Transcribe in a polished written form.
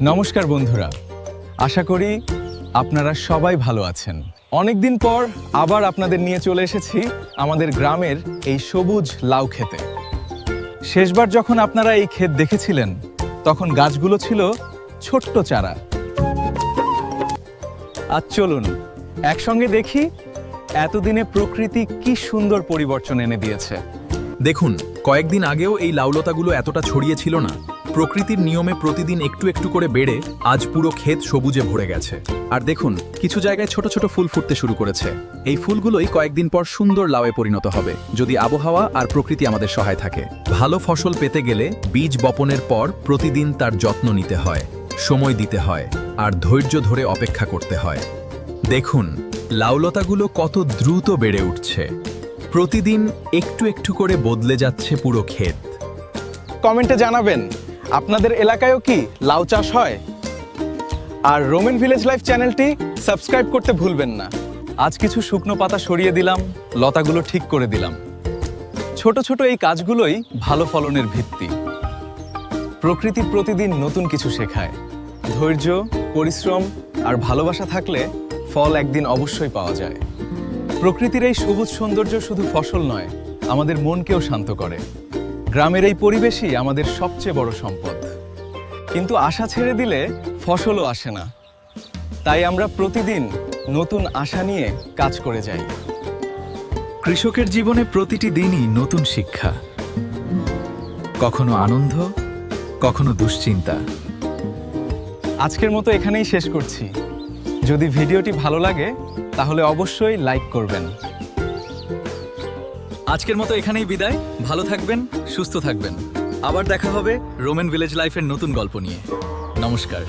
নমস্কার বন্ধুরা, আশা করি আপনারা সবাই ভালো আছেন। অনেকদিন পর আবার আপনাদের নিয়ে চলে এসেছি আমাদের গ্রামের এই সবুজ লাউ ক্ষেতে। শেষবার যখন আপনারা এই ক্ষেত দেখেছিলেন তখন গাছগুলো ছিল ছোট্ট চারা। আজ চলুন একসঙ্গে দেখি এতদিনে প্রকৃতি কি সুন্দর পরিবর্তন এনে দিয়েছে। দেখুন, কয়েকদিন আগেও এই লাউলতাগুলো এতটা ছড়িয়ে ছিল না। প্রকৃতির নিয়মে প্রতিদিন একটু একটু করে বেড়ে আজ পুরো ক্ষেত সবুজে ভরে গেছে। আর দেখুন, কিছু জায়গায় ছোট ছোট ফুল ফুটতে শুরু করেছে। এই ফুলগুলোই কয়েকদিন পর সুন্দর লাউয়ে পরিণত হবে, যদি আবহাওয়া আর প্রকৃতি আমাদের সহায় থাকে। ভালো ফসল পেতে গেলে বীজ বপনের পর প্রতিদিন তার যত্ন নিতে হয়, সময় দিতে হয় আর ধৈর্য ধরে অপেক্ষা করতে হয়। দেখুন, লাউলতাগুলো কত দ্রুত বেড়ে উঠছে। প্রতিদিন একটু একটু করে বদলে যাচ্ছে পুরো ক্ষেত। কমেন্টে জানাবেন আপনাদের এলাকায়ও কি লাউ চাষ হয়। আর রোমেন ভিলেজ লাইফ চ্যানেলটি সাবস্ক্রাইব করতে ভুলবেন না। আজ কিছু শুকনো পাতা সরিয়ে দিলাম, লতাগুলো ঠিক করে দিলাম। ছোট ছোট এই কাজগুলোই ভালো ফলনের ভিত্তি। প্রকৃতি প্রতিদিন নতুন কিছু শেখায়। ধৈর্য, পরিশ্রম আর ভালোবাসা থাকলে ফল একদিন অবশ্যই পাওয়া যায়। প্রকৃতির এই সবুজ সৌন্দর্য শুধু ফসল নয়, আমাদের মনকেও শান্ত করে। গ্রামের এই পরিবেশই আমাদের সবচেয়ে বড় সম্পদ। কিন্তু আশা ছেড়ে দিলে ফসলও আসে না। তাই আমরা প্রতিদিন নতুন আশা নিয়ে কাজ করে যাই। কৃষকের জীবনে প্রতিটি দিনই নতুন শিক্ষা, কখনো আনন্দ, কখনো দুশ্চিন্তা। আজকের মতো এখানেই শেষ করছি। যদি ভিডিওটি ভালো লাগে তাহলে অবশ্যই লাইক করবেন। আজকের মতো এখানেই বিদায়। ভালো থাকবেন, সুস্থ থাকবেন। আবার দেখা হবে রোমেন ভিলেজ লাইফের নতুন গল্প নিয়ে। নমস্কার।